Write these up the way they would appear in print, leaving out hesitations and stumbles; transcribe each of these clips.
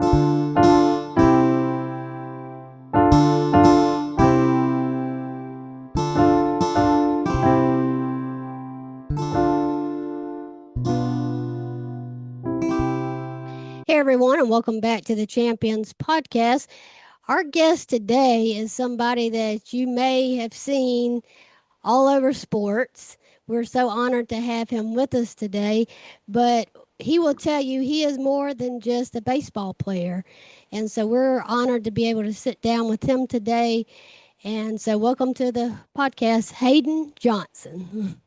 Hey, everyone, and welcome back to the Champions Podcast. Our guest today is somebody that you may have seen all over sports. We're so honored to have him with us today, but he will tell you he is more than just a baseball player. And so we're honored to be able to sit down with him today. And so, welcome to the podcast, Hayden Johnson.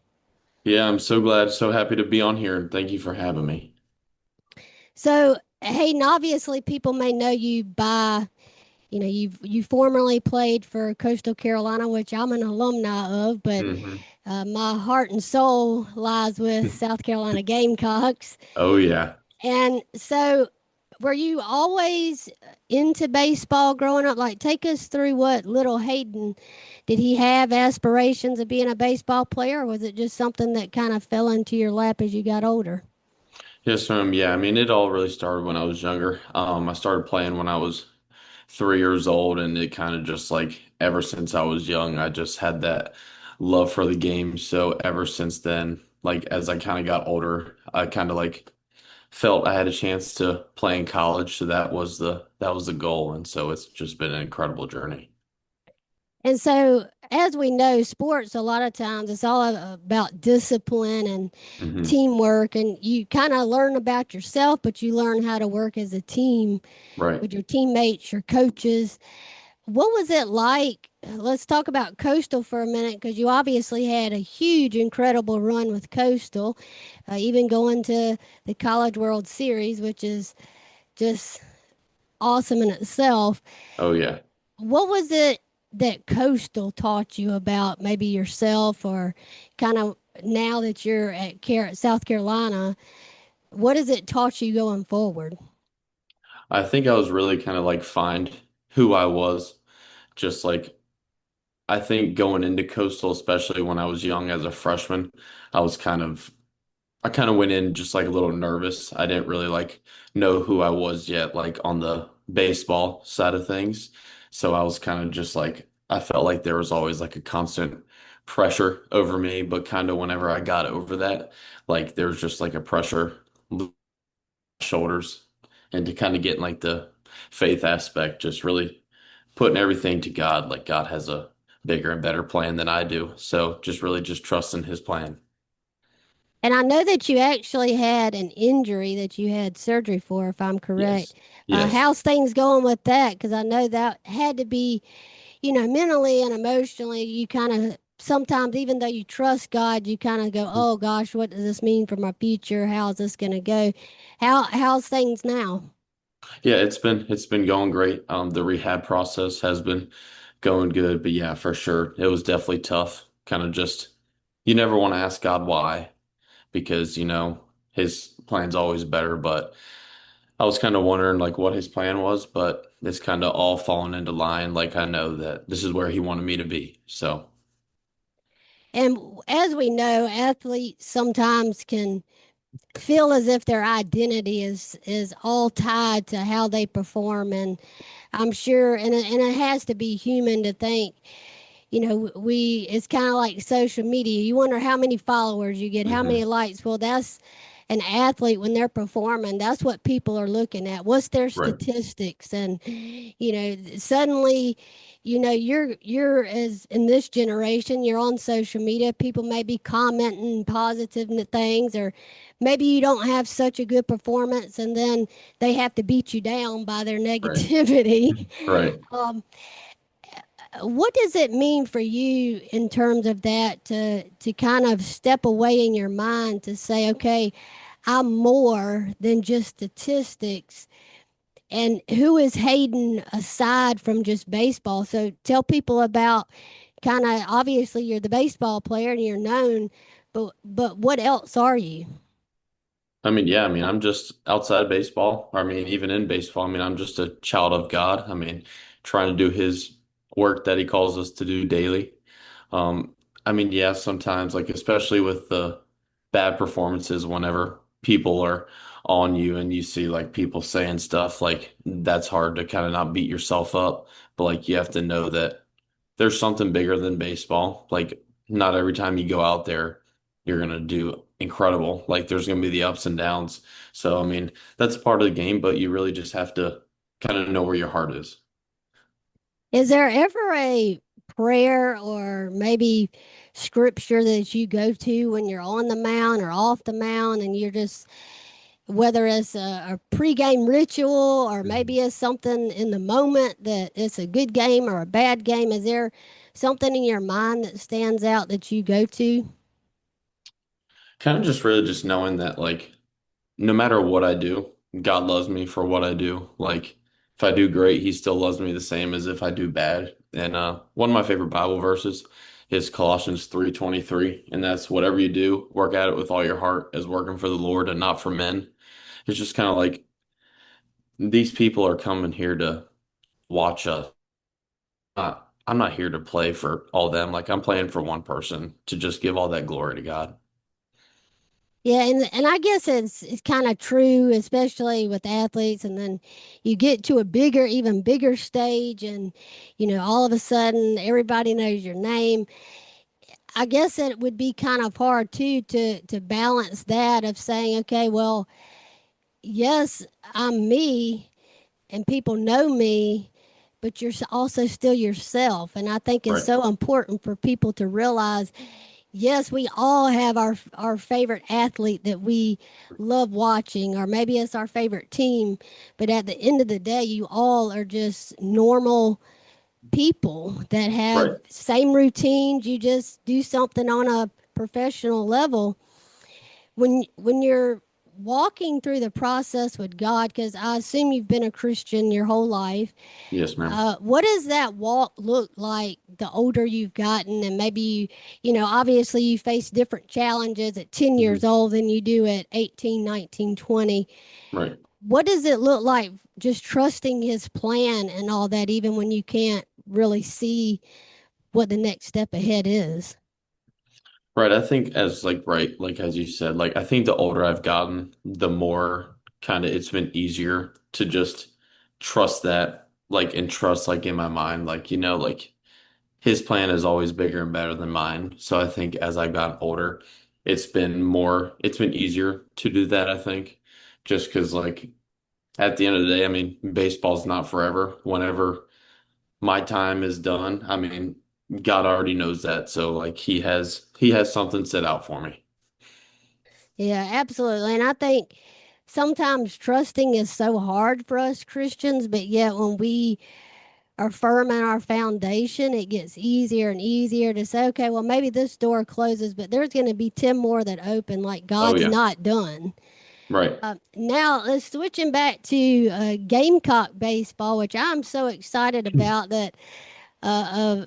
Yeah, I'm so glad, so happy to be on here, and thank you for having me. So, Hayden, obviously, people may know you by you formerly played for Coastal Carolina, which I'm an alumni of, but hmm my heart and soul lies with South Carolina Gamecocks. Oh yeah. And so, were you always into baseball growing up? Like, take us through what little Hayden did he have aspirations of being a baseball player, or was it just something that kind of fell into your lap as you got older? Yes, yeah, I mean, it all really started when I was younger. I started playing when I was 3 years old, and it kind of just like ever since I was young, I just had that love for the game. So ever since then, like as I kind of got older, I kind of like felt I had a chance to play in college. So that was the goal, and so it's just been an incredible journey. And so, as we know, sports a lot of times it's all about discipline and hmm teamwork, and you kind of learn about yourself, but you learn how to work as a team Right. with your teammates, your coaches. What was it like? Let's talk about Coastal for a minute because you obviously had a huge, incredible run with Coastal, even going to the College World Series, which is just awesome in itself. Oh yeah. What was it that Coastal taught you about maybe yourself or kind of now that you're at South Carolina? What has it taught you going forward? I think I was really kind of like find who I was. Just like I think going into Coastal, especially when I was young as a freshman, I was I kind of went in just like a little nervous. I didn't really like know who I was yet, like on the baseball side of things. So I was kind of just like I felt like there was always like a constant pressure over me, but kind of whenever I got over that, like there was just like a pressure shoulders and to kind of get in like the faith aspect, just really putting everything to God. Like God has a bigger and better plan than I do. So just really just trusting his plan. And I know that you actually had an injury that you had surgery for, if I'm correct. Yes. Yes. How's things going with that? Because I know that had to be, mentally and emotionally, you kind of sometimes, even though you trust God, you kind of go, "Oh gosh, what does this mean for my future? How's this going to go?" How's things now? Yeah, it's been going great. The rehab process has been going good, but yeah, for sure. It was definitely tough. Kind of just you never want to ask God why because, his plan's always better, but I was kind of wondering like what his plan was, but it's kind of all fallen into line. Like I know that this is where he wanted me to be. So, And as we know, athletes sometimes can feel as if their identity is all tied to how they perform, and I'm sure, and it has to be human to think, we it's kind of like social media. You wonder how many followers you get, how many mhm. likes. Well, that's an athlete when they're performing. That's what people are looking at. What's their Right. statistics? And suddenly, you're as in this generation, you're on social media. People may be commenting positive things, or maybe you don't have such a good performance, and then they have to beat you down by their Right. negativity. Right. um, what does it mean for you in terms of that to kind of step away in your mind to say, okay, I'm more than just statistics, and who is Hayden aside from just baseball? So tell people about kind of, obviously you're the baseball player and you're known, but what else are you? I mean, yeah, I mean, I'm just outside baseball. I mean, even in baseball, I mean, I'm just a child of God. I mean, trying to do his work that he calls us to do daily. Um, I mean, yeah, sometimes, like, especially with the bad performances, whenever people are on you and you see like people saying stuff like that's hard to kind of not beat yourself up. But like you have to know that there's something bigger than baseball. Like not every time you go out there, you're gonna do incredible. Like there's gonna be the ups and downs. So I mean, that's part of the game, but you really just have to kind of know where your heart is. Is there ever a prayer or maybe scripture that you go to when you're on the mound or off the mound and you're just, whether it's a pregame ritual or Mhm. maybe it's something in the moment that it's a good game or a bad game? Is there something in your mind that stands out that you go to? Kind of just really just knowing that like no matter what I do, God loves me for what I do. Like if I do great, he still loves me the same as if I do bad. And one of my favorite Bible verses is Colossians 3:23, and that's whatever you do, work at it with all your heart as working for the Lord and not for men. It's just kind of like these people are coming here to watch us. I'm not here to play for all them. Like I'm playing for one person to just give all that glory to God. Yeah, and I guess it's kind of true, especially with athletes, and then you get to a bigger, even bigger stage, and all of a sudden everybody knows your name. I guess it would be kind of hard too to balance that of saying, okay, well, yes, I'm me, and people know me, but you're also still yourself, and I think it's Right. so important for people to realize. Yes, we all have our favorite athlete that we love watching, or maybe it's our favorite team. But at the end of the day, you all are just normal people that have Right. same routines. You just do something on a professional level. When you're walking through the process with God, because I assume you've been a Christian your whole life, Yes, ma'am. what does that walk look like the older you've gotten? And maybe obviously you face different challenges at 10 years Mhm. old than you do at 18, 19, 20. Right. What does it look like just trusting his plan and all that, even when you can't really see what the next step ahead is? Right. I think as like right, like as you said, like I think the older I've gotten, the more kind of it's been easier to just trust that, like and trust like in my mind, like like his plan is always bigger and better than mine. So I think as I've gotten older, it's been easier to do that, I think. Just because like at the end of the day, I mean, baseball's not forever. Whenever my time is done, I mean, God already knows that. So like he has something set out for me. Yeah, absolutely. And I think sometimes trusting is so hard for us Christians, but yet when we are firm in our foundation, it gets easier and easier to say, okay, well, maybe this door closes, but there's going to be 10 more that open, like Oh God's yeah. not done. Right. Now, let's switching back to Gamecock baseball, which I'm so excited about that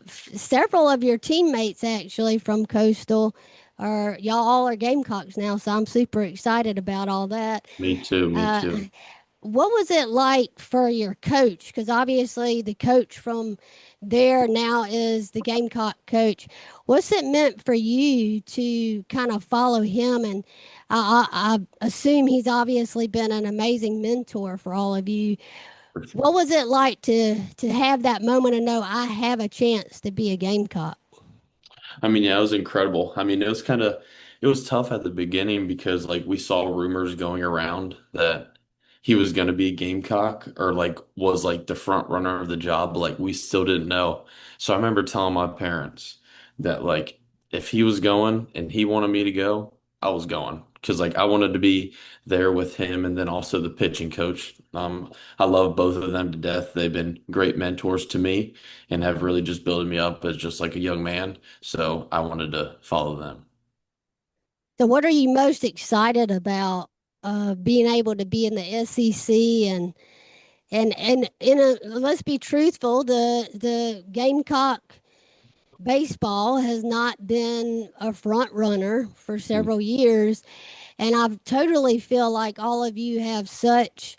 several of your teammates actually from Coastal are y'all all are Gamecocks now, so I'm super excited about all that. Me too, me Uh, too. what was it like for your coach? Because obviously the coach from there now is the Gamecock coach. What's it meant for you to kind of follow him? And I assume he's obviously been an amazing mentor for all of you. For sure. What was it like to have that moment and know I have a chance to be a Gamecock? I mean, yeah, it was incredible. I mean, it was tough at the beginning because like we saw rumors going around that he was going to be a Gamecock or like was like the front runner of the job, but like we still didn't know. So I remember telling my parents that like if he was going and he wanted me to go, I was going because like I wanted to be there with him and then also the pitching coach. I love both of them to death. They've been great mentors to me and have really just built me up as just like a young man. So I wanted to follow them. So, what are you most excited about being able to be in the SEC and in a let's be truthful, the Gamecock baseball has not been a front runner for Mm. several years, and I totally feel like all of you have such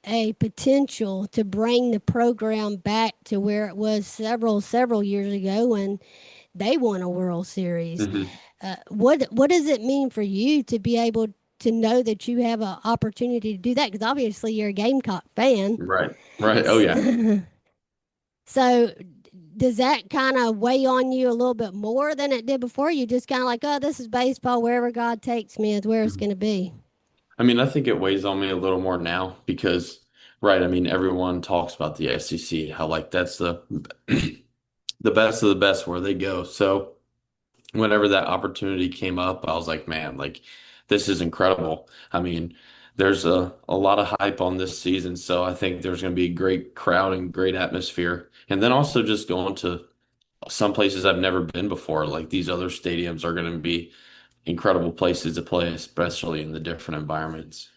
a potential to bring the program back to where it was several years ago when they won a World Series. Hmm. What does it mean for you to be able to know that you have an opportunity to do that? Because obviously you're a Gamecock fan. Right. Right. Oh yeah. So does that kind of weigh on you a little bit more than it did before? You just kind of like, oh, this is baseball. Wherever God takes me is where it's Mhm. going to be. I mean, I think it weighs on me a little more now because, right, I mean, everyone talks about the SEC, how like that's the the best of the best where they go. So whenever that opportunity came up, I was like, man, like this is incredible. I mean, there's a lot of hype on this season, so I think there's going to be a great crowd and great atmosphere. And then also just going to some places I've never been before, like these other stadiums are going to be incredible places to play, especially in the different environments.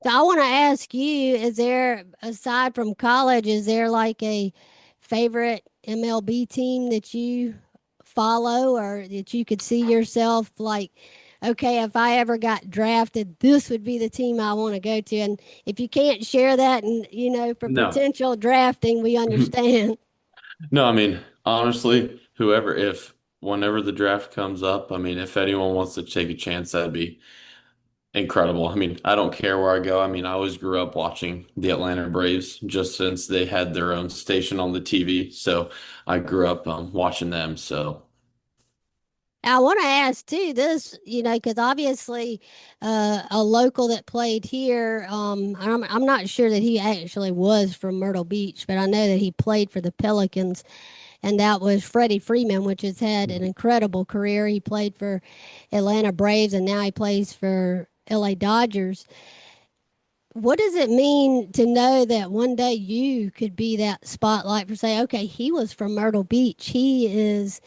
So I want to ask you, is there, aside from college, is there like a favorite MLB team that you follow or that you could see yourself like, okay, if I ever got drafted, this would be the team I want to go to. And if you can't share that and, for No. potential drafting, we understand. No, I mean, honestly, whoever, if whenever the draft comes up, I mean, if anyone wants to take a chance, that'd be incredible. I mean, I don't care where I go. I mean, I always grew up watching the Atlanta Braves just since they had their own station on the TV. So I grew up watching them. So, I want to ask too this, because obviously a local that played here, I'm not sure that he actually was from Myrtle Beach, but I know that he played for the Pelicans, and that was Freddie Freeman, which has had an incredible career. He played for Atlanta Braves, and now he plays for LA Dodgers. What does it mean to know that one day you could be that spotlight for, say, okay, he was from Myrtle Beach. He is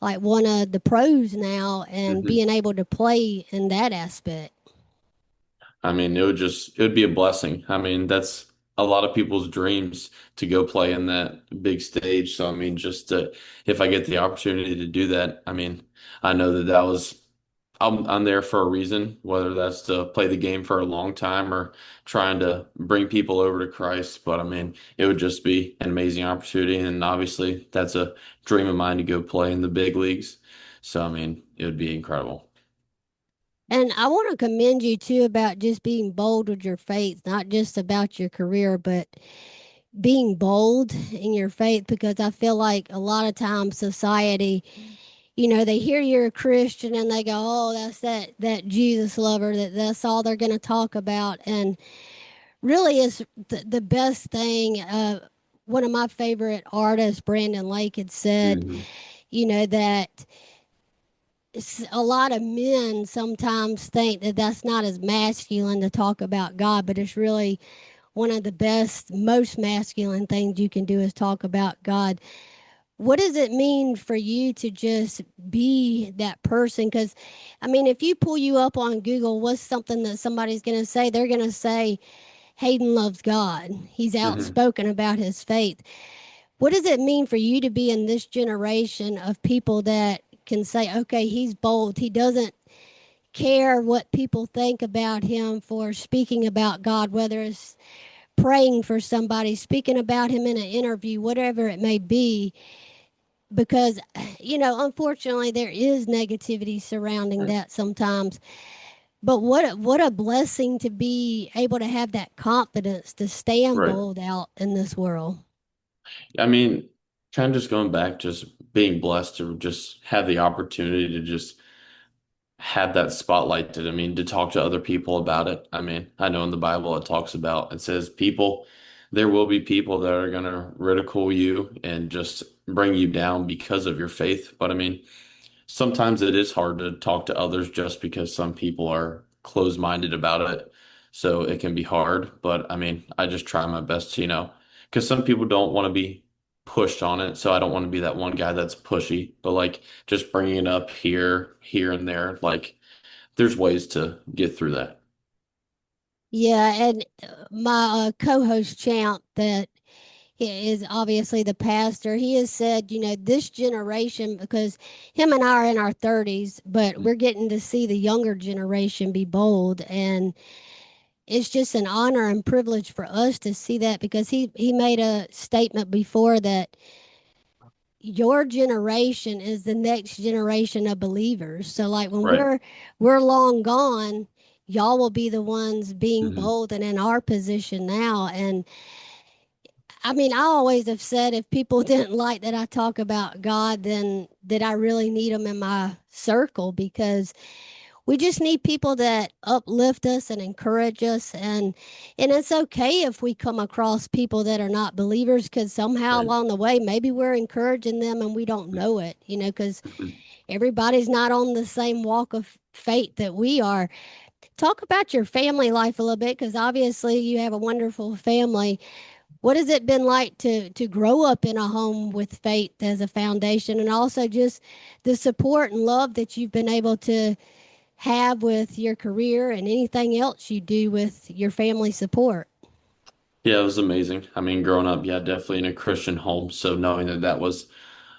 like one of the pros now and mhm. being able to play in that aspect. I mean, it would be a blessing. I mean, that's a lot of people's dreams to go play in that big stage. So, I mean, if I get the opportunity to do that, I mean, I know I'm there for a reason, whether that's to play the game for a long time or trying to bring people over to Christ. But I mean, it would just be an amazing opportunity. And obviously, that's a dream of mine to go play in the big leagues. So, I mean, it would be incredible. And I want to commend you too about just being bold with your faith, not just about your career, but being bold in your faith, because I feel like a lot of times society, they hear you're a Christian and they go, "Oh, that's that Jesus lover, that's all they're going to talk about." And really is the best thing. One of my favorite artists, Brandon Lake, had said, Hmm. that a lot of men sometimes think that that's not as masculine to talk about God, but it's really one of the best, most masculine things you can do is talk about God. What does it mean for you to just be that person? Because, I mean, if you pull you up on Google, what's something that somebody's going to say? They're going to say, Hayden loves God. He's Hmm. outspoken about his faith. What does it mean for you to be in this generation of people that can say, okay, he's bold. He doesn't care what people think about him for speaking about God, whether it's praying for somebody, speaking about him in an interview, whatever it may be, because, unfortunately, there is negativity surrounding that sometimes. But what a blessing to be able to have that confidence to stand Right. bold out in this world. I mean, kind of just going back, just being blessed to just have the opportunity to just have that spotlighted. I mean, to talk to other people about it. I mean, I know in the Bible it says there will be people that are going to ridicule you and just bring you down because of your faith. But I mean, sometimes it is hard to talk to others just because some people are closed-minded about it. So it can be hard. But I mean, I just try my best to, because some people don't want to be pushed on it. So I don't want to be that one guy that's pushy, but like just bringing it up here and there, like there's ways to get through that. Yeah, and my co-host Champ, that is obviously the pastor. He has said, this generation, because him and I are in our 30s, but we're getting to see the younger generation be bold, and it's just an honor and privilege for us to see that, because he made a statement before that your generation is the next generation of believers. So like when Right. we're long gone, y'all will be the ones being Hmm. bold and in our position now. And I mean, I always have said if people didn't like that I talk about God, then did I really need them in my circle? Because we just need people that uplift us and encourage us, and it's okay if we come across people that are not believers, because somehow Right. along the way maybe we're encouraging them and we don't know it, because Mhm. everybody's not on the same walk of faith that we are. Talk about your family life a little bit, because obviously you have a wonderful family. What has it been like to grow up in a home with faith as a foundation, and also just the support and love that you've been able to have with your career and anything else you do with your family support? Yeah, it was amazing. I mean, growing up, yeah, definitely in a Christian home. So knowing that that was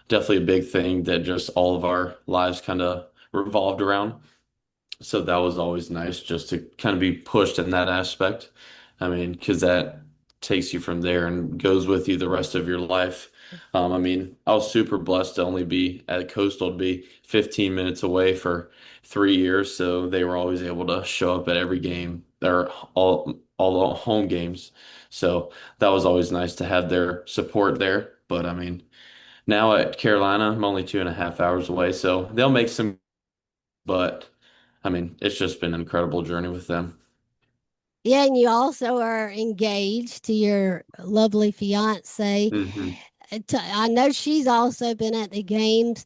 definitely a big thing that just all of our lives kind of revolved around. So that was always nice just to kind of be pushed in that aspect. I mean, because that takes you from there and goes with you the rest of your life. I mean, I was super blessed to only be at Coastal, to be 15 minutes away for 3 years. So they were always able to show up at every game, or all the home games. So that was always nice to have their support there. But I mean, now at Carolina, I'm only 2.5 hours away, so they'll make some, but I mean, it's just been an incredible journey with them. Yeah, and you also are engaged to your lovely fiance. Hmm. I know she's also been at the games.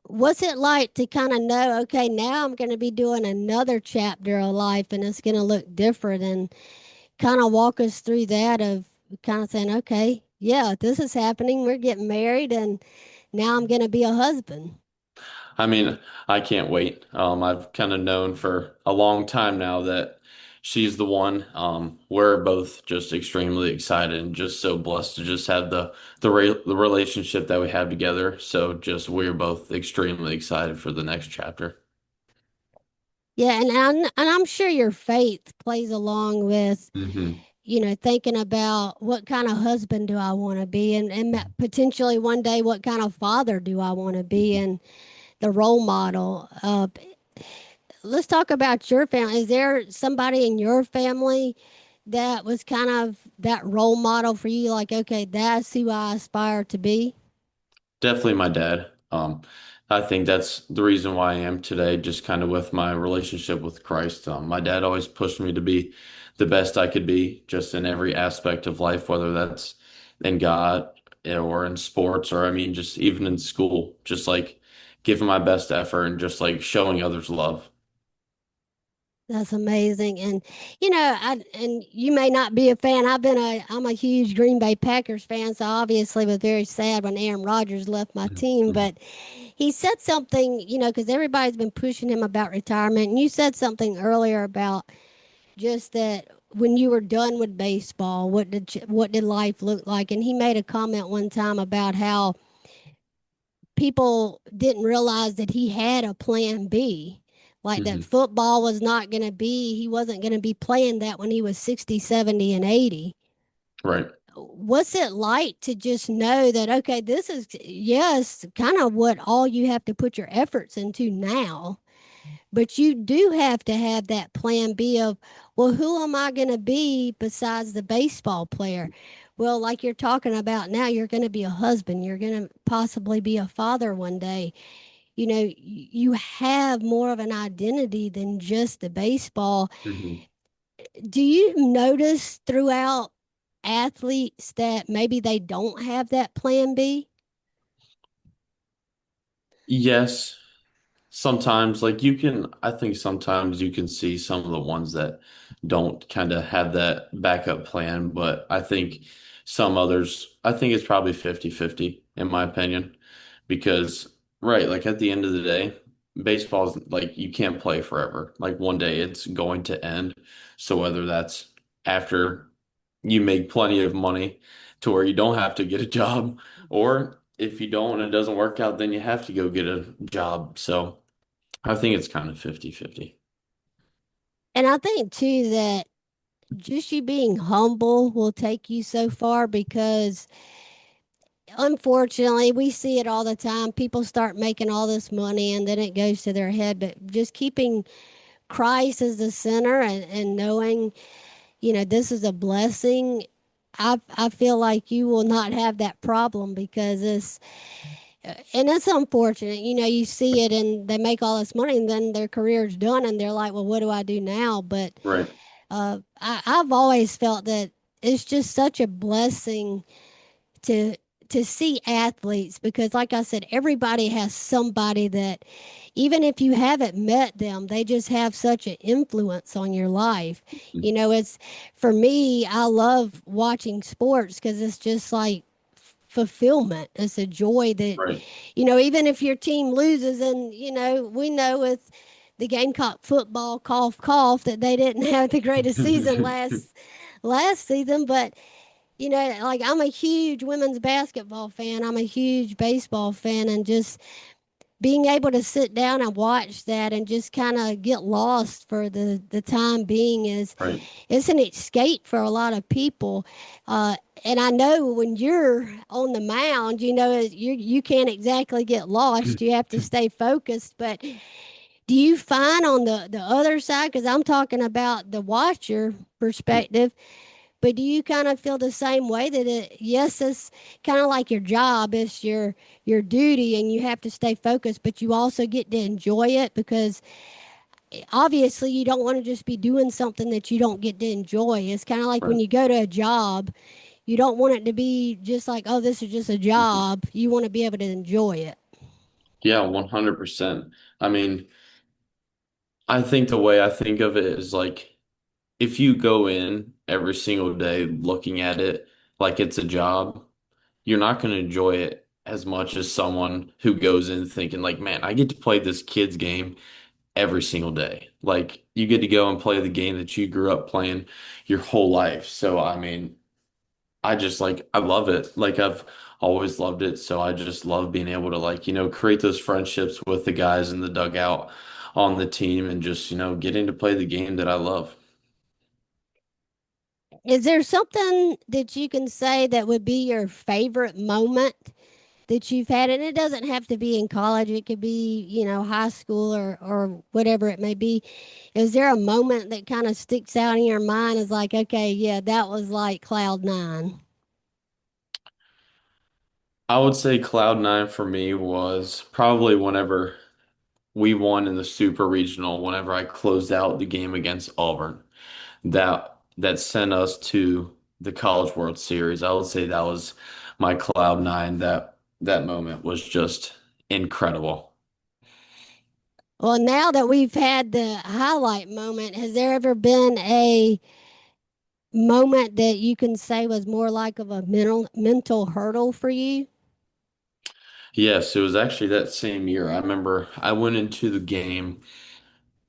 What's it like to kind of know, okay, now I'm going to be doing another chapter of life and it's going to look different, and kind of walk us through that of kind of saying, okay, yeah, this is happening. We're getting married and now I'm going to be a husband. I mean, I can't wait. I've kind of known for a long time now that she's the one. We're both just extremely excited and just so blessed to just have the relationship that we have together. So just we're both extremely excited for the next chapter. Yeah, and I'm sure your faith plays along with, Hmm. thinking about what kind of husband do I want to be, and potentially one day what kind of father do I want to be, and the role model. Let's talk about your family. Is there somebody in your family that was kind of that role model for you? Like, okay, that's who I aspire to be. Definitely my dad. I think that's the reason why I am today, just kind of with my relationship with Christ. My dad always pushed me to be the best I could be, just in every aspect of life, whether that's in God or in sports, or I mean, just even in school, just like giving my best effort and just like showing others love. That's amazing. And and you may not be a fan. I'm a huge Green Bay Packers fan, so obviously was very sad when Aaron Rodgers left my team, Mhm. but he said something, because everybody's been pushing him about retirement, and you said something earlier about just that when you were done with baseball, what did life look like? And he made a comment one time about how people didn't realize that he had a plan B. Like that Mhm. football was not going to be, he wasn't going to be playing that when he was 60, 70, and 80. Right. What's it like to just know that, okay, this is, yes, kind of what all you have to put your efforts into now, but you do have to have that plan B of, well, who am I going to be besides the baseball player? Well, like you're talking about now, you're going to be a husband. You're going to possibly be a father one day. You have more of an identity than just the baseball. Mhm. Do you notice throughout athletes that maybe they don't have that plan B? Yes. Sometimes, like I think sometimes you can see some of the ones that don't kind of have that backup plan, but I think some others, I think it's probably 50-50 in my opinion, because, right, like at the end of the day, baseball's like you can't play forever. Like one day it's going to end. So whether that's after you make plenty of money to where you don't have to get a job, or if you don't and it doesn't work out, then you have to go get a job. So, I think it's kind of 50-50. And I think too that just you being humble will take you so far, because unfortunately, we see it all the time. People start making all this money and then it goes to their head. But just keeping Christ as the center and knowing, this is a blessing. I feel like you will not have that problem because and it's unfortunate. You see it and they make all this money and then their career's done and they're like, well, what do I do now? But Right. I've always felt that it's just such a blessing to to see athletes because like I said, everybody has somebody that even if you haven't met them, they just have such an influence on your life. It's for me, I love watching sports because it's just like fulfillment. It's a joy that, Right. even if your team loses, and, we know with the Gamecock football, cough, cough, that they didn't have the greatest season last season, but like I'm a huge women's basketball fan. I'm a huge baseball fan, and just being able to sit down and watch that and just kind of get lost for the time being is Right. it's an escape for a lot of people. Uh, and I know when you're on the mound, you can't exactly get lost. You have to stay focused. But do you find on the other side? Because I'm talking about the watcher perspective. But do you kind of feel the same way that yes, it's kind of like your job, it's your duty, and you have to stay focused, but you also get to enjoy it because obviously you don't want to just be doing something that you don't get to enjoy. It's kind of like when Right. you go to a job, you don't want it to be just like, oh, this is just a Mhm. job. You want to be able to enjoy it. Yeah, 100%. I mean, I think the way I think of it is like if you go in every single day looking at it like it's a job, you're not going to enjoy it as much as someone who goes in thinking like, man, I get to play this kid's game every single day. Like you get to go and play the game that you grew up playing your whole life. So I mean, I just like I love it. Like I've always loved it. So I just love being able to like, create those friendships with the guys in the dugout on the team and just, getting to play the game that I love. Is there something that you can say that would be your favorite moment that you've had? And it doesn't have to be in college, it could be, high school or whatever it may be. Is there a moment that kind of sticks out in your mind as like, okay, yeah, that was like cloud nine? I would say Cloud9 for me was probably whenever we won in the Super Regional, whenever I closed out the game against Auburn. That sent us to the College World Series. I would say that was my Cloud9. That moment was just incredible. Well, now that we've had the highlight moment, has there ever been a moment that you can say was more like of a mental hurdle for you? Yes, it was actually that same year. I remember I went into the game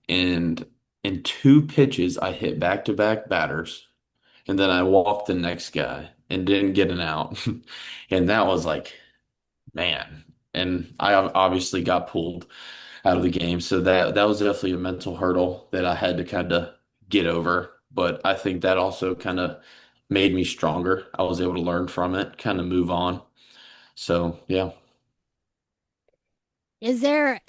and in two pitches I hit back-to-back batters and then I walked the next guy and didn't get an out. And that was like, man. And I obviously got pulled out of the game. So that was definitely a mental hurdle that I had to kind of get over. But I think that also kind of made me stronger. I was able to learn from it, kind of move on. So yeah. Is there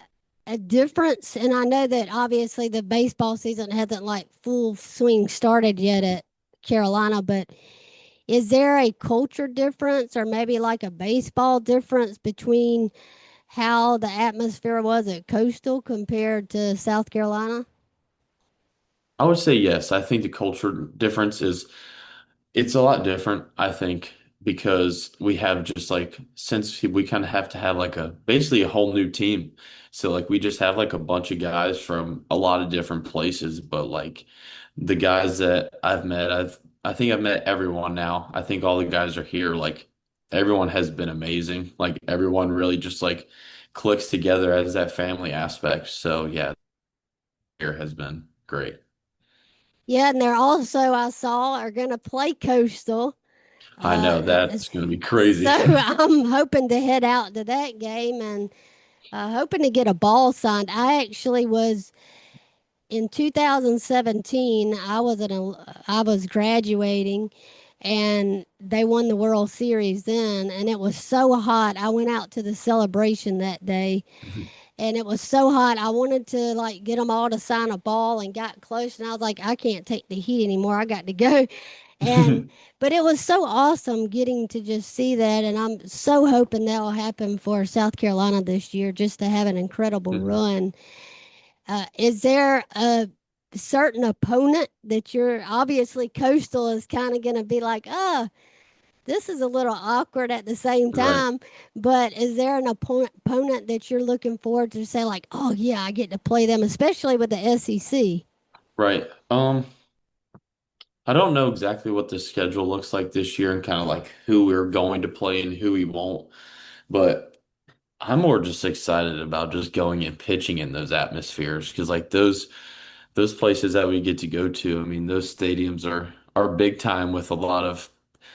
a difference? And I know that obviously the baseball season hasn't like full swing started yet at Carolina, but is there a culture difference or maybe like a baseball difference between how the atmosphere was at Coastal compared to South Carolina? I would say yes. I think the culture difference is it's a lot different, I think, because we have just like since we kind of have to have like a basically a whole new team. So like we just have like a bunch of guys from a lot of different places, but like the guys that I've met, I think I've met everyone now. I think all the guys are here. Like everyone has been amazing. Like everyone really just like clicks together as that family aspect. So yeah, here has been great. Yeah, and they're also, I saw, are going to play Coastal. I Uh, know that's going to be so crazy. I'm hoping to head out to that game and hoping to get a ball signed. I actually was in 2017. I was graduating, and they won the World Series then, and it was so hot. I went out to the celebration that day, and it was so hot. I wanted to like get them all to sign a ball, and got close, and I was like, I can't take the heat anymore. I got to go. And but it was so awesome getting to just see that, and I'm so hoping that will happen for South Carolina this year, just to have an incredible Mhm. run. Is there a certain opponent that you're obviously Coastal is kind of going to be like, oh, this is a little awkward at the same Right. time, but is there an opponent that you're looking forward to say like, oh yeah, I get to play them, especially with the SEC? Right. I don't know exactly what the schedule looks like this year and kind of like who we're going to play and who we won't, but I'm more just excited about just going and pitching in those atmospheres because like those places that we get to go to, I mean, those stadiums are big time with a lot of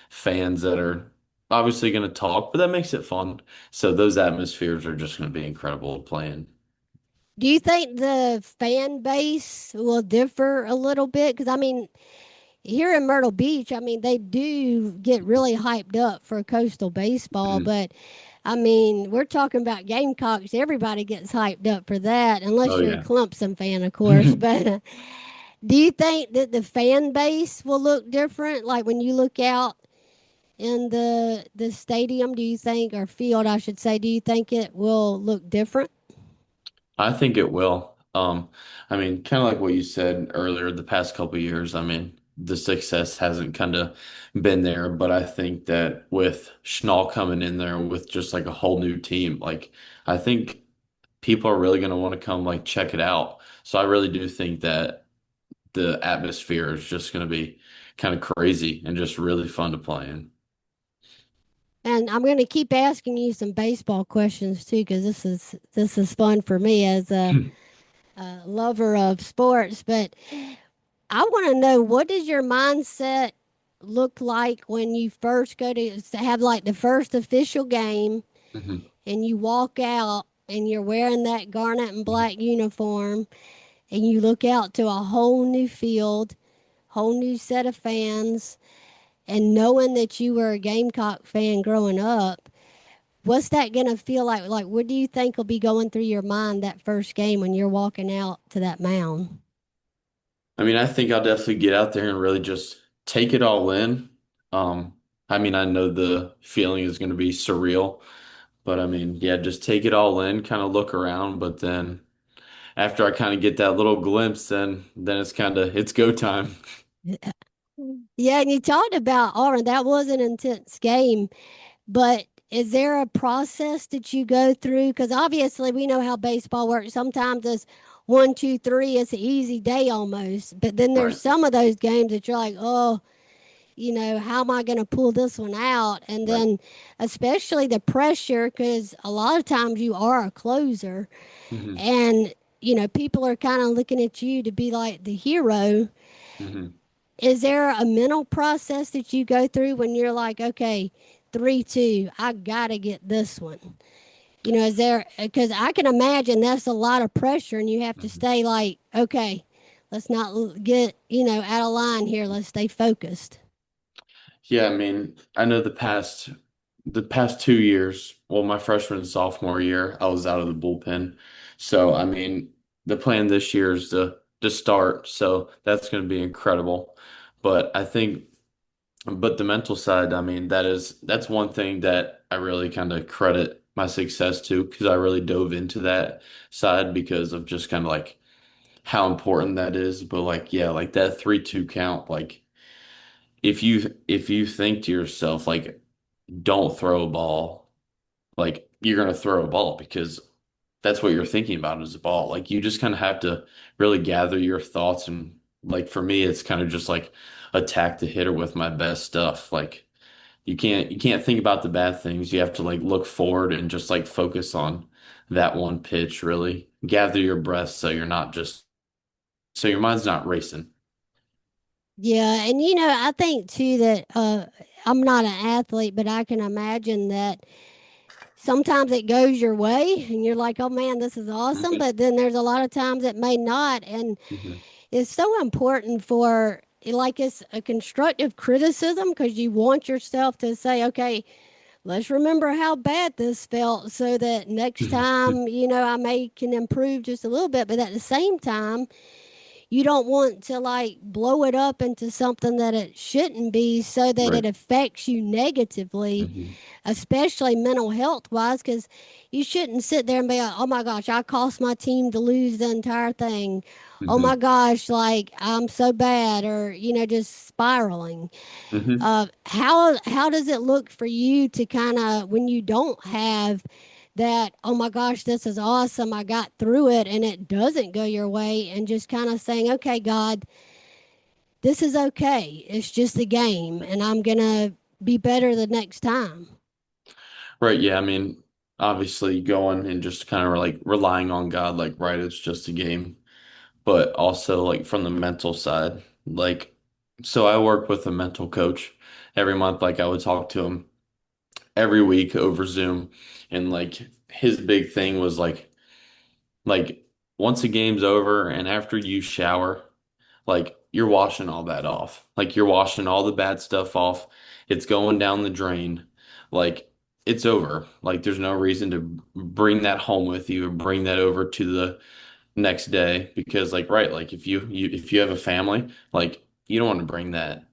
fans that are obviously going to talk, but that makes it fun. So those atmospheres are just going to be incredible playing. Do you think the fan base will differ a little bit? Because I mean, here in Myrtle Beach, I mean, they do get really hyped up for coastal baseball, Mhm. but I mean, we're talking about Gamecocks. Everybody gets hyped up for that, unless Oh you're a yeah. Clemson fan, of course. But do you think that the fan base will look different? Like when you look out in the stadium, do you think, or field, I should say, do you think it will look different? I think it will. I mean, kind of like what you said earlier, the past couple of years, I mean, the success hasn't kind of been there, but I think that with Schnall coming in there with just like a whole new team, like I think people are really going to want to come like check it out. So I really do think that the atmosphere is just going to be kind of crazy and just really fun to play in. And I'm going to keep asking you some baseball questions too, because this is fun for me as a lover of sports. But I want to know, what does your mindset look like when you first go to have like the first official game, Mhm. and you walk out and you're wearing that garnet and Mhm. black uniform, and you look out to a whole new field, whole new set of fans, and knowing that you were a Gamecock fan growing up, what's that going to feel like? Like, what do you think will be going through your mind that first game when you're walking out to that mound? I mean, I think I'll definitely get out there and really just take it all in. Um, I mean, I know the feeling is going to be surreal, but I mean, yeah, just take it all in, kind of look around, but then after I kind of get that little glimpse, then it's kind of it's go time. Yeah, and you talked about Auburn. That was an intense game, but is there a process that you go through? Because obviously we know how baseball works. Sometimes it's one, two, three. It's an easy day almost. But then there's Right. some of those games that you're like, oh, how am I going to pull this one out? And Right. then especially the pressure, because a lot of times you are a closer, Hmm. and people are kind of looking at you to be like the hero. Hmm. Is there a mental process that you go through when you're like, okay, 3-2, I gotta get this one? Is there, because I can imagine that's a lot of pressure, and you have to stay like, okay, let's not get out of line here, let's stay focused. Yeah, I mean, I know the past 2 years, well, my freshman and sophomore year, I was out of the bullpen. So, I mean, the plan this year is to start, so that's going to be incredible. But I think, but the mental side, I mean, that's one thing that I really kind of credit my success to because I really dove into that side because of just kind of like how important that is. But like, yeah, like that 3-2 count, like if you think to yourself like don't throw a ball, like you're gonna throw a ball because that's what you're thinking about is a ball. Like you just kind of have to really gather your thoughts and like for me it's kind of just like attack the hitter with my best stuff. Like you can't think about the bad things. You have to like look forward and just like focus on that one pitch, really. Gather your breath so you're not just so your mind's not racing. Yeah, and I think too that I'm not an athlete, but I can imagine that sometimes it goes your way and you're like, oh man, this is awesome. Mhm. But then there's a lot of times it may not. And Mhm. it's so important for like it's a constructive criticism because you want yourself to say, okay, let's remember how bad this felt so that next time, I may can improve just a little bit. But at the same time, you don't want to like blow it up into something that it shouldn't be so that it Right. affects you negatively, Hmm. especially mental health wise, because you shouldn't sit there and be like, oh my gosh, I cost my team to lose the entire thing. Oh my Hmm. gosh, like I'm so bad, or, just spiraling. Hmm. How does it look for you to kind of when you don't have that, oh my gosh, this is awesome, I got through it, and it doesn't go your way, and just kind of saying, okay, God, this is okay, it's just a game and I'm gonna be better the next time. Right. Yeah. I mean, obviously going and just kind of like relying on God, like, right, it's just a game, but also like from the mental side, like, so I work with a mental coach every month. Like, I would talk to him every week over Zoom, and like his big thing was like once a game's over and after you shower, like you're washing all that off. Like you're washing all the bad stuff off. It's going down the drain. Like it's over. Like there's no reason to bring that home with you or bring that over to the next day because like right, like if you have a family, like you don't want to bring that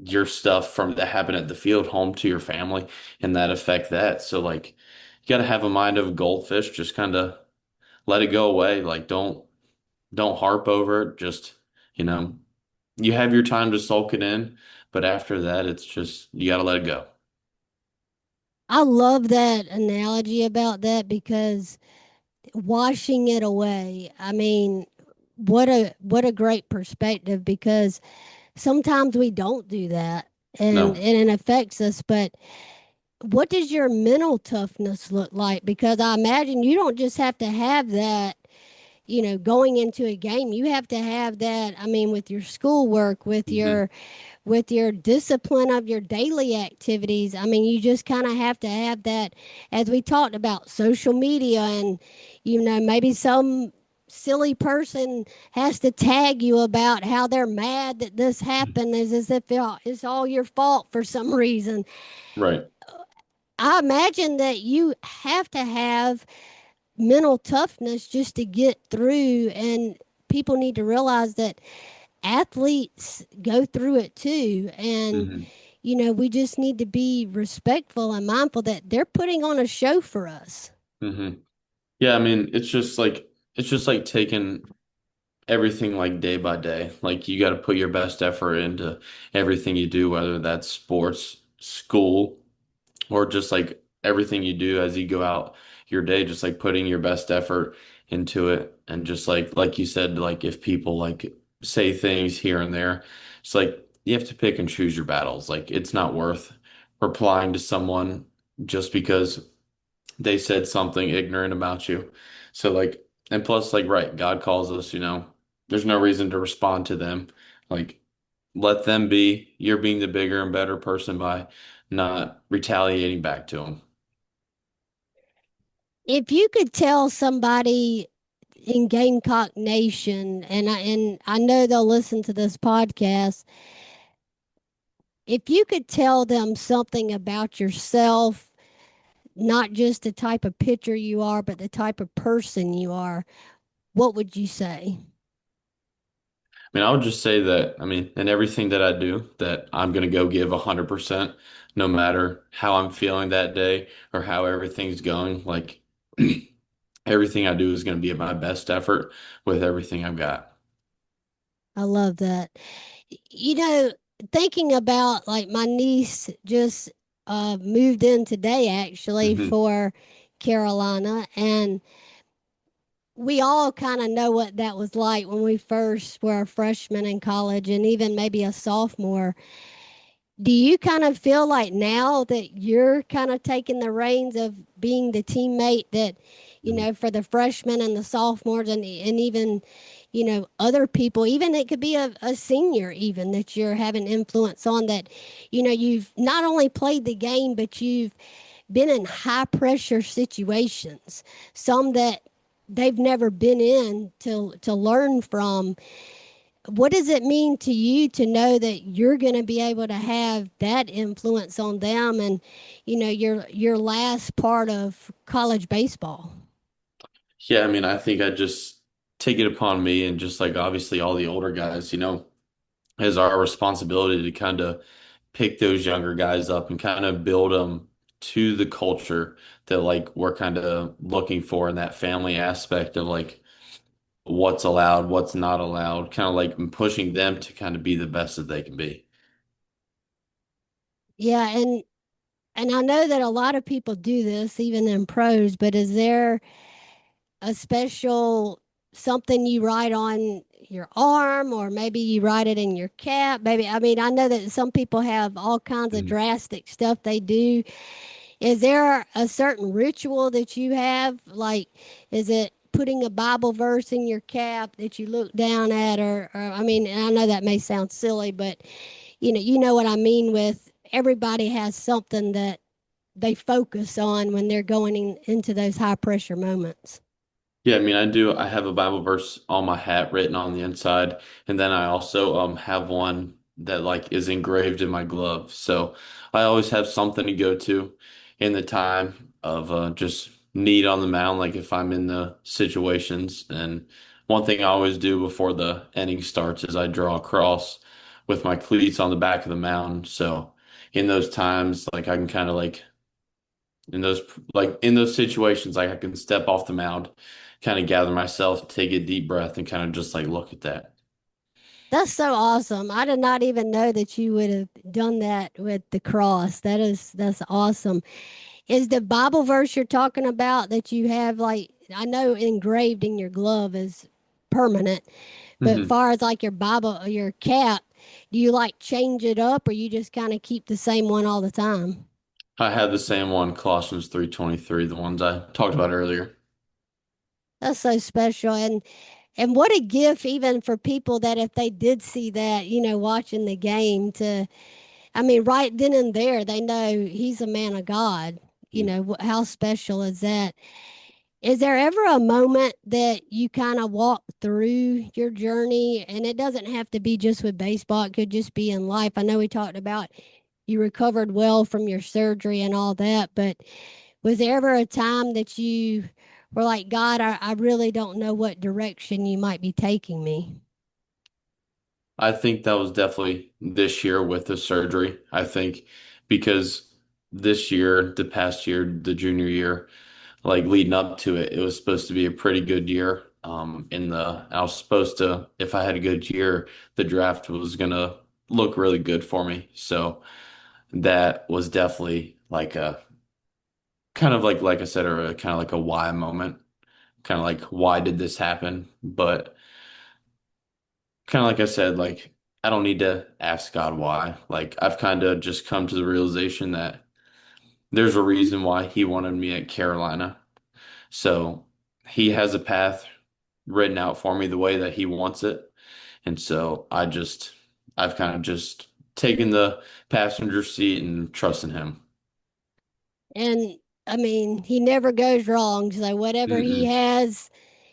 your stuff from that happened at the field home to your family and that affect that. So like you got to have a mind of a goldfish, just kind of let it go away. Like don't harp over it. Just, you know, you have your time to sulk it in, but after that, it's just you got to let it go. I love that analogy about that because washing it away, I mean, what a great perspective, because sometimes we don't do that, and No. and it affects us. But what does your mental toughness look like? Because I imagine you don't just have to have that, going into a game. You have to have that, I mean, with your schoolwork, Hmm. with your discipline of your daily activities. I mean, you just kind of have to have that, as we talked about social media, and, maybe some silly person has to tag you about how they're mad that this happened, as if it's all your fault for some reason. Right. I imagine that you have to have mental toughness just to get through, and people need to realize that athletes go through it too. And, Hmm. we just need to be respectful and mindful that they're putting on a show for us. Hmm. Yeah, I mean, it's just like taking everything like day by day. Like you got to put your best effort into everything you do, whether that's sports, school, or just like everything you do as you go out your day, just like putting your best effort into it. And just like you said, like if people like say things here and there, it's like you have to pick and choose your battles. Like it's not worth replying to someone just because they said something ignorant about you. So like, and plus like, right, God calls us, there's no reason to respond to them. Like let them be. You're being the bigger and better person by not retaliating back to them. If you could tell somebody in Gamecock Nation, and I know they'll listen to this podcast, if you could tell them something about yourself, not just the type of pitcher you are, but the type of person you are, what would you say? I mean, I would just say that, I mean, in everything that I do, that I'm going to go give 100% no matter how I'm feeling that day or how everything's going. Like everything I do is going to be at my best effort with everything I've got. I love that. You know, Thinking about, like, my niece just moved in today actually Hmm. for Carolina, and we all kind of know what that was like when we first were a freshman in college and even maybe a sophomore. Do you kind of feel like now that you're kind of taking the reins of being the teammate that, for the freshmen and the sophomores, and even, other people, even it could be a senior, even that you're having influence on, that, you've not only played the game, but you've been in high pressure situations, some that they've never been in to learn from. what does it mean to you to know that you're going to be able to have that influence on them and your last part of college baseball? Yeah, I mean, I think I just take it upon me and just like obviously all the older guys, as our responsibility to kind of pick those younger guys up and kind of build them to the culture that like we're kind of looking for in that family aspect of like what's allowed, what's not allowed, kind of like pushing them to kind of be the best that they can be. Yeah, and I know that a lot of people do this even in pros, but is there a special something you write on your arm, or maybe you write it in your cap? Maybe, I mean, I know that some people have all kinds of Mhm. drastic stuff they do. Is there a certain ritual that you have? Like, is it putting a Bible verse in your cap that you look down at, or I mean, and I know that may sound silly, but you know what I mean. With everybody has something that they focus on when they're going into those high pressure moments. Yeah, I mean, I do. I have a Bible verse on my hat written on the inside, and then I also have one that like is engraved in my glove. So I always have something to go to in the time of just need on the mound, like if I'm in the situations. And one thing I always do before the inning starts is I draw a cross with my cleats on the back of the mound. So in those times, like I can kind of in those situations, like I can step off the mound, kind of gather myself, take a deep breath, and kind of just like look at that. That's so awesome. I did not even know that you would have done that with the cross. That's awesome. Is the Bible verse you're talking about that you have, like, I know engraved in your glove is permanent, but Hmm. far as like your Bible or your cap, do you like change it up, or you just kind of keep the same one all the time? I had the same one, Colossians 3:23, the ones I talked about earlier. That's so special. And what a gift even for people that if they did see that, watching the game, to I mean, right then and there, they know he's a man of God. How special is that? Is there ever a moment that you kind of walk through your journey? And it doesn't have to be just with baseball, it could just be in life. I know we talked about you recovered well from your surgery and all that, but was there ever a time that you were like, God, I really don't know what direction you might be taking me? I think that was definitely this year with the surgery. I think because this year, the past year, the junior year, like leading up to it, it was supposed to be a pretty good year. I was supposed to, if I had a good year, the draft was gonna look really good for me. So that was definitely like a kind of like I said, or kind of like a why moment, kind of like why did this happen? But kind of like I said, like I don't need to ask God why. Like I've kind of just come to the realization that there's a reason why He wanted me at Carolina. So He has a path written out for me the way that He wants it. And so I've kind of just taken the passenger seat and trusting Him. And I mean, he never goes wrong. So whatever he Mm-mm. has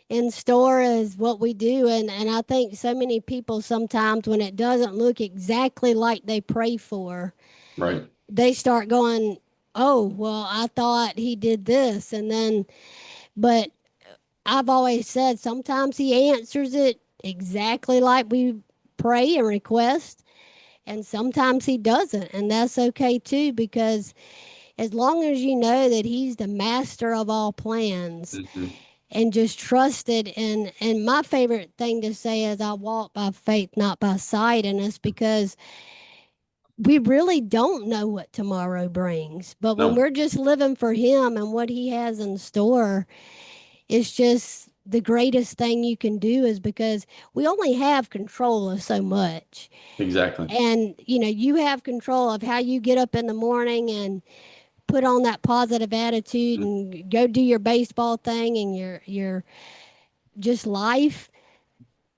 in store is what we do. And I think so many people sometimes, when it doesn't look exactly like they pray for, Right. they start going, oh, well, I thought he did this. And then, but I've always said sometimes he answers it exactly like we pray and request. And sometimes he doesn't. And that's okay too, because as long as you know that he's the master of all plans Hmm. and just trust it. And my favorite thing to say is, I walk by faith, not by sight. And it's because we really don't know what tomorrow brings. But when No, we're just living for him and what he has in store, it's just the greatest thing you can do, is because we only have control of so much. exactly. And you have control of how you get up in the morning and put on that positive attitude and go do your baseball thing and your just life.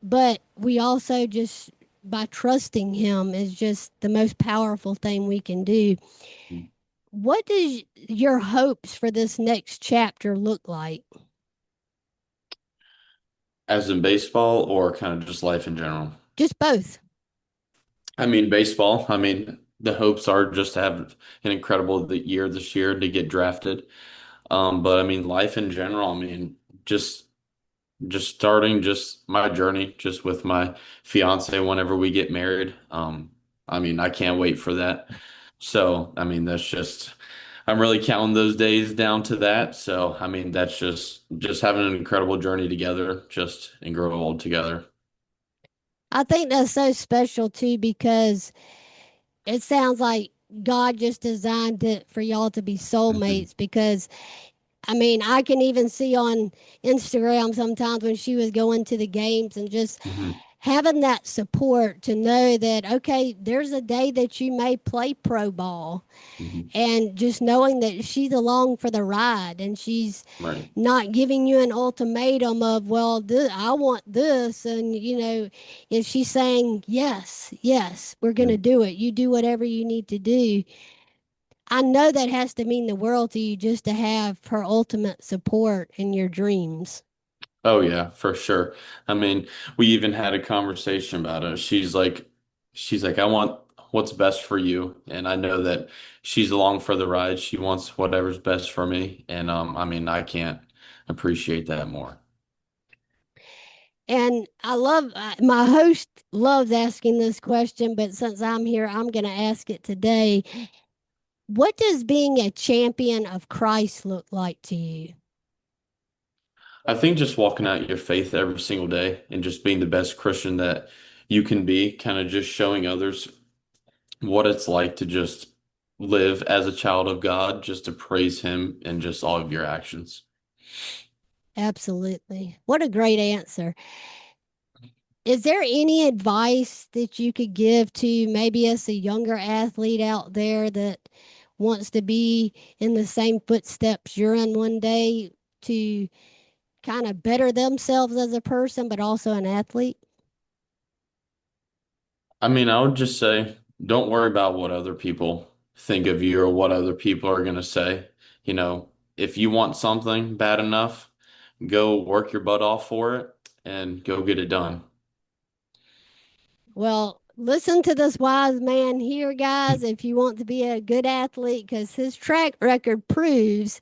But we also just, by trusting him, is just the most powerful thing we can do. Mhm. What does your hopes for this next chapter look like? As in baseball or kind of just life in general? Just both. I mean, baseball. I mean, the hopes are just to have an incredible year this year to get drafted. But I mean, life in general. I mean, just just starting just my journey just with my fiance whenever we get married. I mean, I can't wait for that. So, I mean, that's just I'm really counting those days down to that. So, I mean, that's just having an incredible journey together, just and grow old together. I think that's so special too because it sounds like God just designed it for y'all to be Hmm. soulmates because I mean, I can even see on Instagram sometimes when she was going to the games and just Hmm. having that support to know that, okay, there's a day that you may play pro ball Hmm. and just knowing that she's along for the ride and she's Right. not giving you an ultimatum of, well, I want this. And, if she's saying, yes, yes, we're going Yeah. to do it, you do whatever you need to do. I know that has to mean the world to you just to have her ultimate support in your dreams. Oh yeah, for sure. I mean, we even had a conversation about it. She's like, I want what's best for you. And I know that she's along for the ride. She wants whatever's best for me. And I mean, I can't appreciate that more. And I love my host loves asking this question, but since I'm here, I'm going to ask it today. What does being a champion of Christ look like to you? I think just walking out your faith every single day and just being the best Christian that you can be, kind of just showing others what it's like to just live as a child of God, just to praise Him in just all of your actions. Absolutely. What a great answer. Is there any advice that you could give to maybe us a younger athlete out there that wants to be in the same footsteps you're in one day to kind of better themselves as a person, but also an athlete? I mean, I would just say, don't worry about what other people think of you or what other people are going to say. If you want something bad enough, go work your butt off for it and go get it done. Well, listen to this wise man here, guys, if you want to be a good athlete, because his track record proves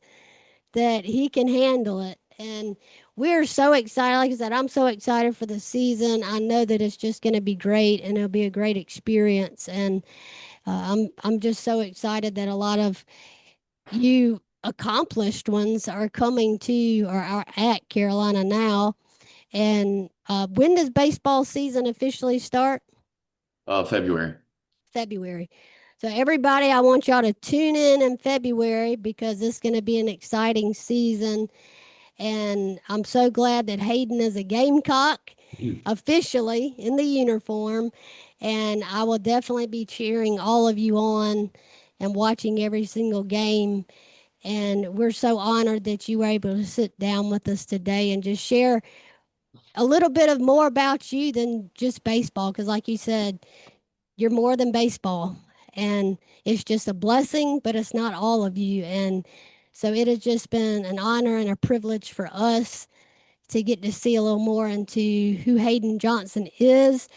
that he can handle it. And we're so excited. Like I said, I'm so excited for the season. I know that it's just going to be great and it'll be a great experience. And I'm just so excited that a lot of you accomplished ones are coming to or are at Carolina now. And when does baseball season officially start? February. February. So, everybody, I want y'all to tune in February because it's going to be an exciting season. And I'm so glad that Hayden is a Gamecock officially in the uniform. And I will definitely be cheering all of you on and watching every single game. And we're so honored that you were able to sit down with us today and just share a little bit of more about you than just baseball. Because, like you said, you're more than baseball. And it's just a blessing, but it's not all of you. And so it has just been an honor and a privilege for us to get to see a little more into who Hayden Johnson is.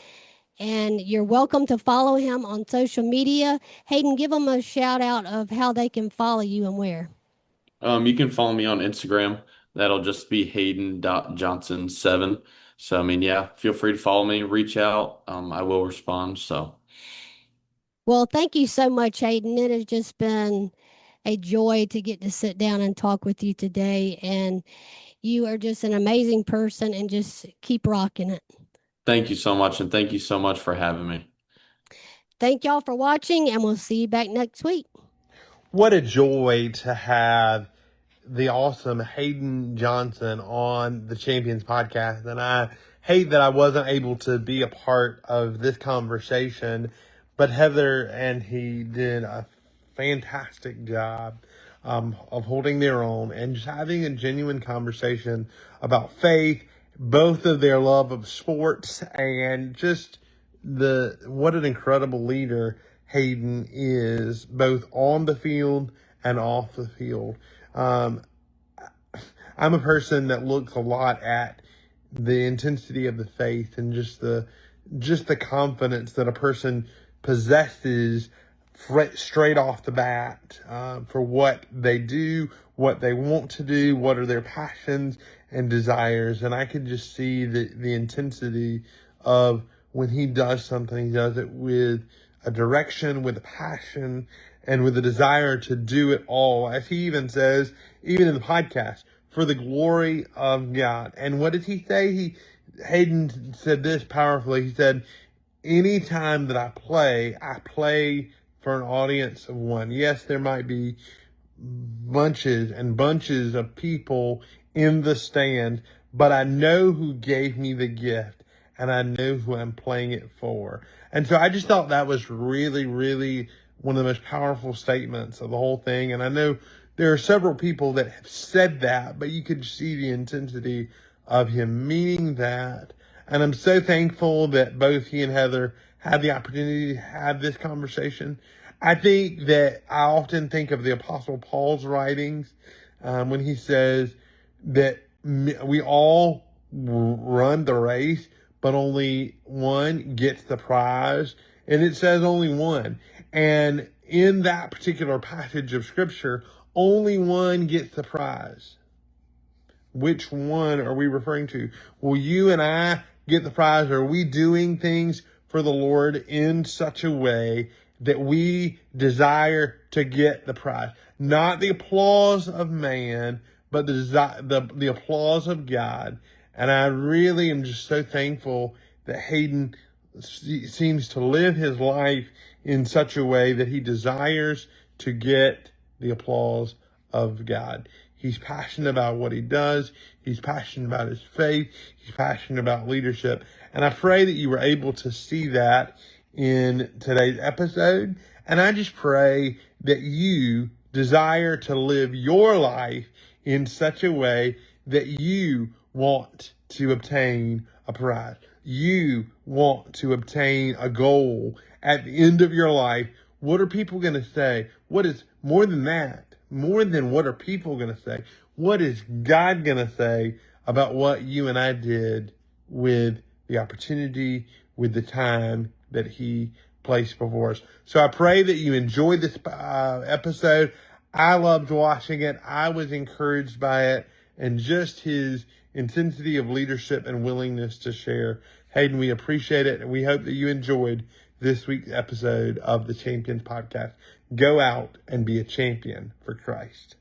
And you're welcome to follow him on social media. Hayden, give them a shout out of how they can follow you and where. You can follow me on Instagram. That'll just be Hayden.Johnson7. So, I mean, yeah, feel free to follow me, reach out. I will respond. So, Well, thank you so much, Hayden. It has just been a joy to get to sit down and talk with you today. And you are just an amazing person and just keep rocking it. thank you so much. And thank you so much for having me. Thank y'all for watching, and we'll see you back next week. What a joy to have the awesome Hayden Johnson on the Champions podcast. And I hate that I wasn't able to be a part of this conversation, but Heather and he did a fantastic job of holding their own and just having a genuine conversation about faith, both of their love of sports, and just what an incredible leader Hayden is, both on the field and off the field. Um, I'm a person that looks a lot at the intensity of the faith and just just the confidence that a person possesses straight off the bat for what they do, what they want to do, what are their passions and desires. And I can just see the intensity of when he does something, he does it with a direction, with a passion, and with a desire to do it all. As he even says, even in the podcast, for the glory of God. And what does he say? Hayden said this powerfully. He said, anytime that I play for an audience of one. Yes, there might be bunches and bunches of people in the stand, but I know who gave me the gift and I know who I'm playing it for. And so I just thought that was really, really one of the most powerful statements of the whole thing. And I know there are several people that have said that, but you could see the intensity of him meaning that. And I'm so thankful that both he and Heather had the opportunity to have this conversation. I think that I often think of the Apostle Paul's writings when he says that we all run the race, but only one gets the prize. And it says only one. And in that particular passage of Scripture, only one gets the prize. Which one are we referring to? Will you and I get the prize? Are we doing things for the Lord in such a way that we desire to get the prize? Not the applause of man, but the applause of God. And I really am just so thankful that Hayden seems to live his life in such a way that he desires to get the applause of God. He's passionate about what he does. He's passionate about his faith. He's passionate about leadership. And I pray that you were able to see that in today's episode. And I just pray that you desire to live your life in such a way that you want to obtain a prize. You want to obtain a goal at the end of your life. What are people going to say? What is more than that? More than what are people going to say? What is God going to say about what you and I did with the opportunity, with the time that he placed before us? So I pray that you enjoyed this episode. I loved watching it. I was encouraged by it, and just his intensity of leadership and willingness to share. Hayden, we appreciate it, and we hope that you enjoyed this week's episode of the Champions Podcast. Go out and be a champion for Christ.